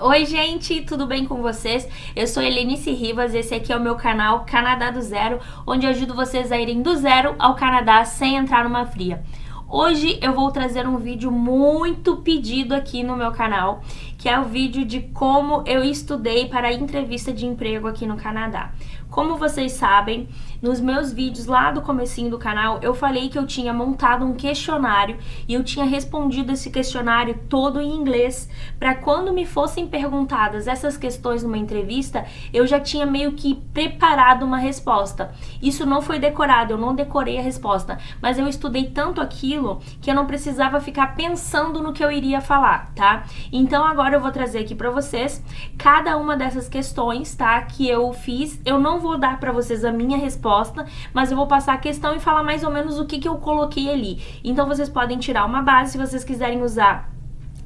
Oi gente, tudo bem com vocês? Eu sou Helenice Rivas, esse aqui é o meu canal Canadá do Zero, onde eu ajudo vocês a irem do zero ao Canadá sem entrar numa fria. Hoje eu vou trazer um vídeo muito pedido aqui no meu canal, que é o vídeo de como eu estudei para a entrevista de emprego aqui no Canadá. Como vocês sabem, nos meus vídeos lá do comecinho do canal, eu falei que eu tinha montado um questionário e eu tinha respondido esse questionário todo em inglês, para quando me fossem perguntadas essas questões numa entrevista, eu já tinha meio que preparado uma resposta. Isso não foi decorado, eu não decorei a resposta, mas eu estudei tanto aquilo que eu não precisava ficar pensando no que eu iria falar, tá? Então agora eu vou trazer aqui para vocês cada uma dessas questões, tá? Que eu fiz. Eu não vou dar para vocês a minha resposta, mas eu vou passar a questão e falar mais ou menos o que eu coloquei ali. Então vocês podem tirar uma base, se vocês quiserem usar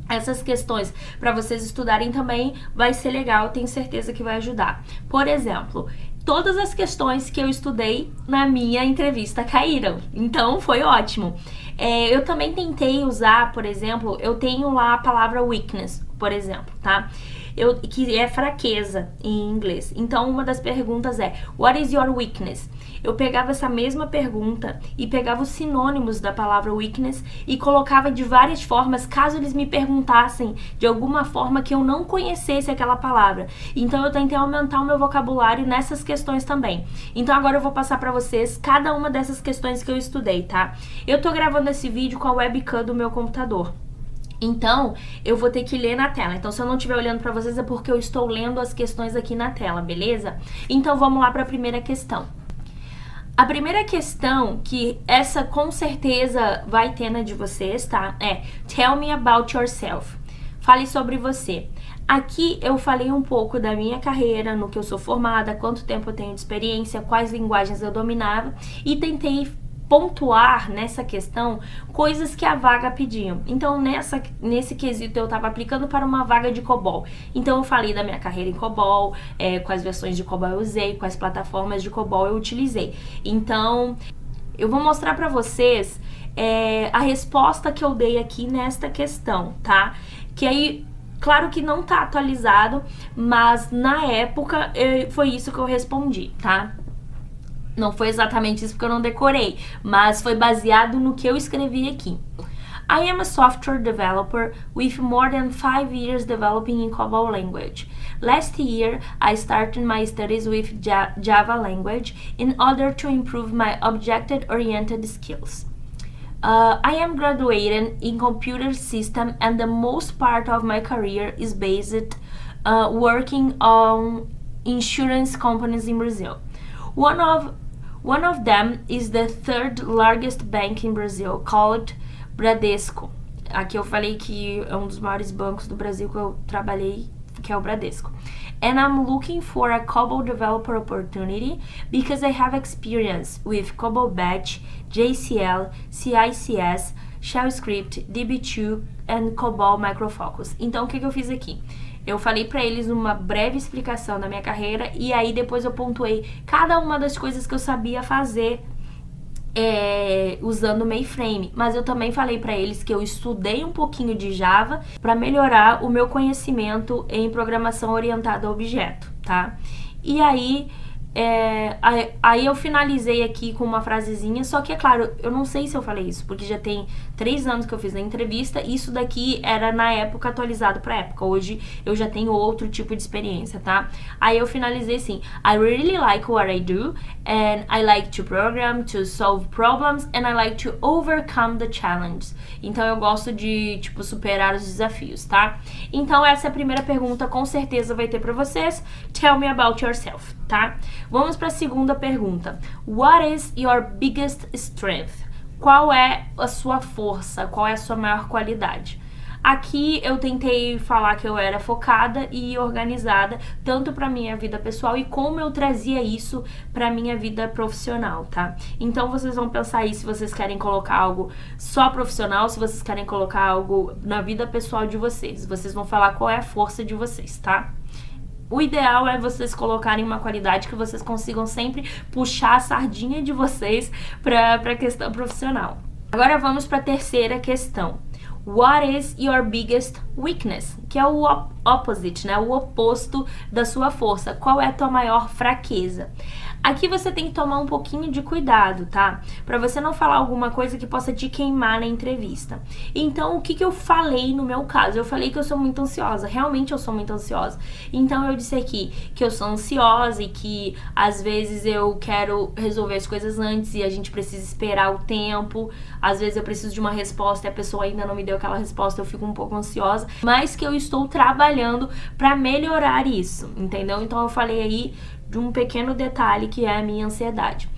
essas questões para vocês estudarem também, vai ser legal, tenho certeza que vai ajudar. Por exemplo, todas as questões que eu estudei na minha entrevista caíram, então foi ótimo. Eu também tentei usar, por exemplo, eu tenho lá a palavra weakness, por exemplo, tá? Que é fraqueza em inglês. Então, uma das perguntas é, what is your weakness? Eu pegava essa mesma pergunta e pegava os sinônimos da palavra weakness e colocava de várias formas, caso eles me perguntassem de alguma forma que eu não conhecesse aquela palavra. Então, eu tentei aumentar o meu vocabulário nessas questões também. Então, agora eu vou passar pra vocês cada uma dessas questões que eu estudei, tá? Eu tô gravando esse vídeo com a webcam do meu computador. Então, eu vou ter que ler na tela. Então, se eu não estiver olhando para vocês, é porque eu estou lendo as questões aqui na tela, beleza? Então, vamos lá para a primeira questão. A primeira questão, que essa com certeza vai ter na de vocês, tá? É, tell me about yourself. Fale sobre você. Aqui eu falei um pouco da minha carreira, no que eu sou formada, quanto tempo eu tenho de experiência, quais linguagens eu dominava e tentei pontuar nessa questão coisas que a vaga pediam. Então, nesse quesito, eu estava aplicando para uma vaga de COBOL. Então, eu falei da minha carreira em COBOL, quais versões de COBOL eu usei, quais plataformas de COBOL eu utilizei. Então, eu vou mostrar para vocês a resposta que eu dei aqui nesta questão, tá? Que aí, claro que não tá atualizado, mas na época foi isso que eu respondi, tá? Não foi exatamente isso porque eu não decorei, mas foi baseado no que eu escrevi aqui. I am a software developer with more than 5 years developing in COBOL language. Last year, I started my studies with Java language in order to improve my object-oriented skills. I am graduated in computer system and the most part of my career is based working on insurance companies in Brazil. One of them is the third largest bank in Brazil, called Bradesco. Aqui eu falei que é um dos maiores bancos do Brasil que eu trabalhei, que é o Bradesco. And I'm looking for a COBOL developer opportunity because I have experience with COBOL Batch, JCL, CICS, Shell Script, DB2 and COBOL Microfocus. Então, o que eu fiz aqui? Eu falei pra eles uma breve explicação da minha carreira e aí depois eu pontuei cada uma das coisas que eu sabia fazer usando o mainframe. Mas eu também falei pra eles que eu estudei um pouquinho de Java pra melhorar o meu conhecimento em programação orientada a objeto, tá? E aí eu finalizei aqui com uma frasezinha, só que é claro, eu não sei se eu falei isso, porque já tem 3 anos que eu fiz a entrevista, e isso daqui era na época atualizado pra época, hoje eu já tenho outro tipo de experiência, tá? Aí eu finalizei assim, I really like what I do, and I like to program, to solve problems, and I like to overcome the challenges. Então eu gosto de, tipo, superar os desafios, tá? Então essa é a primeira pergunta, com certeza vai ter pra vocês, tell me about yourself, tá? Vamos para a segunda pergunta. What is your biggest strength? Qual é a sua força? Qual é a sua maior qualidade? Aqui eu tentei falar que eu era focada e organizada, tanto para minha vida pessoal e como eu trazia isso para minha vida profissional, tá? Então vocês vão pensar aí se vocês querem colocar algo só profissional, se vocês querem colocar algo na vida pessoal de vocês. Vocês vão falar qual é a força de vocês, tá? O ideal é vocês colocarem uma qualidade que vocês consigam sempre puxar a sardinha de vocês para a questão profissional. Agora vamos para a terceira questão. What is your biggest weakness? Que é o opposite, né? O oposto da sua força. Qual é a tua maior fraqueza? Aqui você tem que tomar um pouquinho de cuidado, tá? Pra você não falar alguma coisa que possa te queimar na entrevista. Então, o que eu falei no meu caso? Eu falei que eu sou muito ansiosa. Realmente eu sou muito ansiosa. Então, eu disse aqui que eu sou ansiosa e que, às vezes, eu quero resolver as coisas antes e a gente precisa esperar o tempo. Às vezes, eu preciso de uma resposta e a pessoa ainda não me deu aquela resposta, eu fico um pouco ansiosa. Mas que eu estou trabalhando pra melhorar isso, entendeu? Então, eu falei aí de um pequeno detalhe que é a minha ansiedade.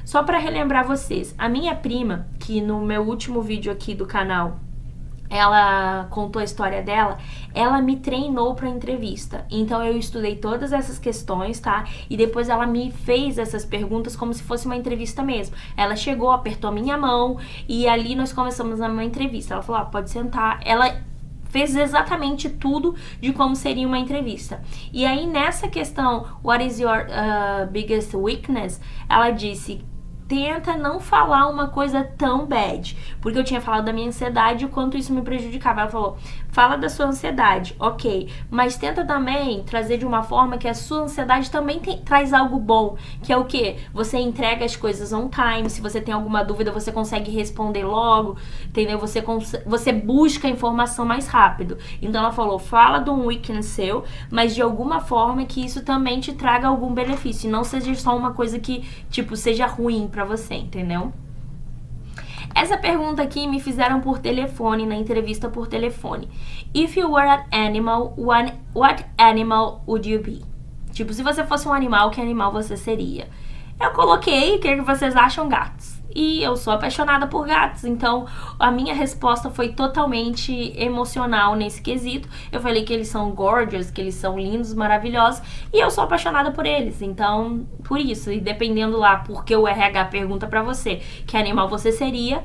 Só para relembrar vocês, a minha prima, que no meu último vídeo aqui do canal, ela contou a história dela, ela me treinou para entrevista. Então eu estudei todas essas questões, tá? E depois ela me fez essas perguntas como se fosse uma entrevista mesmo. Ela chegou, apertou a minha mão e ali nós começamos uma entrevista. Ela falou, pode sentar. Ela fez exatamente tudo de como seria uma entrevista. E aí, nessa questão, what is your biggest weakness? Ela disse, tenta não falar uma coisa tão bad. Porque eu tinha falado da minha ansiedade e o quanto isso me prejudicava. Ela falou, fala da sua ansiedade, ok. Mas tenta também trazer de uma forma que a sua ansiedade também traz algo bom. Que é o quê? Você entrega as coisas on time. Se você tem alguma dúvida, você consegue responder logo. Entendeu? Você busca a informação mais rápido. Então ela falou, fala de um weakness seu, mas de alguma forma que isso também te traga algum benefício. E não seja só uma coisa que, tipo, seja ruim pra você, entendeu? Essa pergunta aqui me fizeram por telefone, na entrevista por telefone. If you were an animal, what animal would you be? Tipo, se você fosse um animal, que animal você seria? Eu coloquei, o que vocês acham, gatos? E eu sou apaixonada por gatos, então a minha resposta foi totalmente emocional nesse quesito. Eu falei que eles são gorgeous, que eles são lindos, maravilhosos, e eu sou apaixonada por eles, então por isso. E dependendo lá, porque o RH pergunta pra você que animal você seria,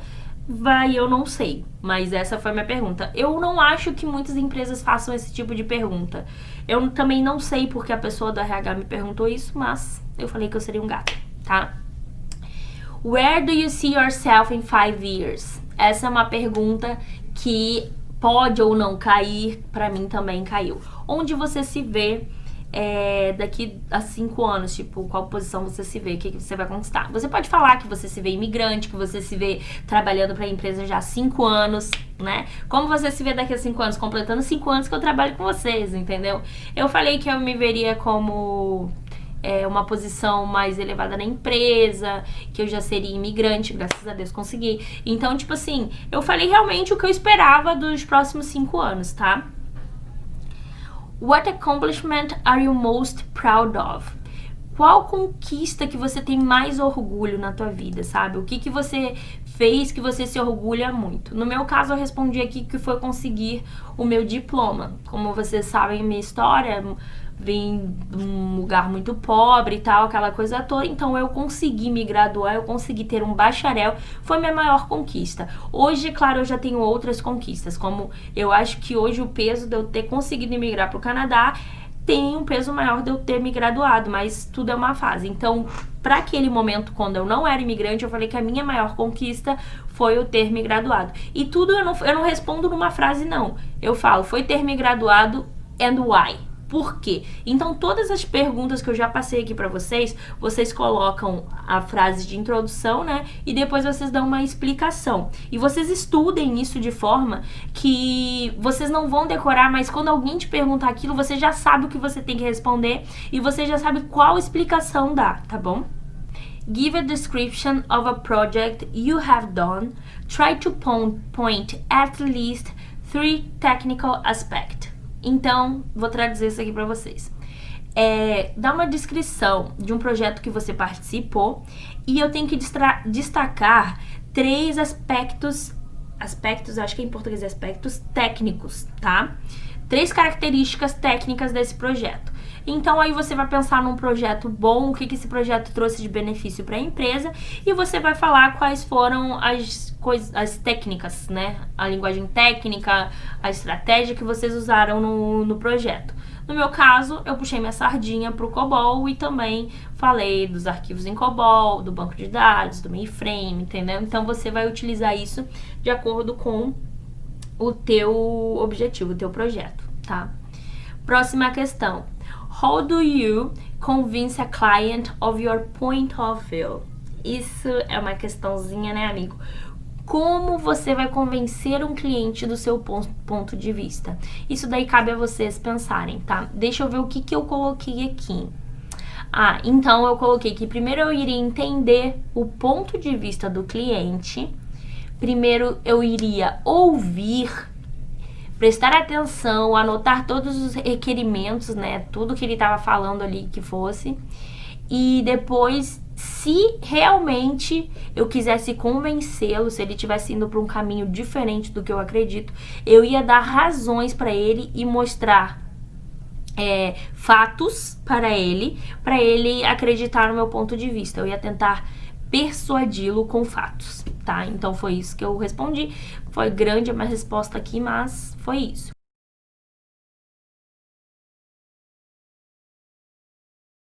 eu não sei, mas essa foi a minha pergunta. Eu não acho que muitas empresas façam esse tipo de pergunta. Eu também não sei porque a pessoa do RH me perguntou isso, mas eu falei que eu seria um gato, tá? Where do you see yourself in 5 years? Essa é uma pergunta que pode ou não cair, pra mim também caiu. Onde você se vê daqui a 5 anos, tipo, qual posição você se vê, o que você vai conquistar? Você pode falar que você se vê imigrante, que você se vê trabalhando pra empresa já há 5 anos, né? Como você se vê daqui a 5 anos? Completando 5 anos que eu trabalho com vocês, entendeu? Eu falei que eu me veria como uma posição mais elevada na empresa, que eu já seria imigrante, graças a Deus consegui. Então, tipo assim, eu falei realmente o que eu esperava dos próximos 5 anos, tá? What accomplishment are you most proud of? Qual conquista que você tem mais orgulho na tua vida, sabe? O que você fez que você se orgulha muito? No meu caso, eu respondi aqui que foi conseguir o meu diploma. Como vocês sabem, minha história, vim de um lugar muito pobre e tal, aquela coisa toda. Então eu consegui me graduar, eu consegui ter um bacharel, foi minha maior conquista. Hoje, claro, eu já tenho outras conquistas, como eu acho que hoje o peso de eu ter conseguido emigrar para o Canadá tem um peso maior de eu ter me graduado, mas tudo é uma fase. Então, para aquele momento, quando eu não era imigrante, eu falei que a minha maior conquista foi eu ter me graduado. E tudo eu não respondo numa frase, não. Eu falo, foi ter me graduado and why? Por quê? Então, todas as perguntas que eu já passei aqui pra vocês, vocês colocam a frase de introdução, né? E depois vocês dão uma explicação. E vocês estudem isso de forma que vocês não vão decorar, mas quando alguém te perguntar aquilo, você já sabe o que você tem que responder e você já sabe qual explicação dar, tá bom? Give a description of a project you have done. Try to point at least 3 technical aspects. Então, vou traduzir isso aqui pra vocês. Dá uma descrição de um projeto que você participou e eu tenho que destacar 3 aspectos, acho que em português é aspectos técnicos, tá? 3 características técnicas desse projeto. Então, aí você vai pensar num projeto bom, o que esse projeto trouxe de benefício para a empresa, e você vai falar quais foram as técnicas, né? A linguagem técnica, a estratégia que vocês usaram no projeto. No meu caso, eu puxei minha sardinha pro COBOL e também falei dos arquivos em COBOL, do banco de dados, do mainframe, entendeu? Então, você vai utilizar isso de acordo com o teu objetivo, o teu projeto, tá? Próxima questão. How do you convince a client of your point of view? Isso é uma questãozinha, né, amigo? Como você vai convencer um cliente do seu ponto de vista? Isso daí cabe a vocês pensarem, tá? Deixa eu ver o que eu coloquei aqui. Então eu coloquei que primeiro eu iria entender o ponto de vista do cliente. Primeiro eu iria ouvir, prestar atenção, anotar todos os requerimentos, né? Tudo que ele estava falando ali que fosse. E depois, se realmente eu quisesse convencê-lo, se ele estivesse indo para um caminho diferente do que eu acredito, eu ia dar razões para ele e mostrar fatos para ele acreditar no meu ponto de vista. Eu ia tentar persuadi-lo com fatos, tá? Então foi isso que eu respondi. Foi grande a minha resposta aqui, mas foi isso.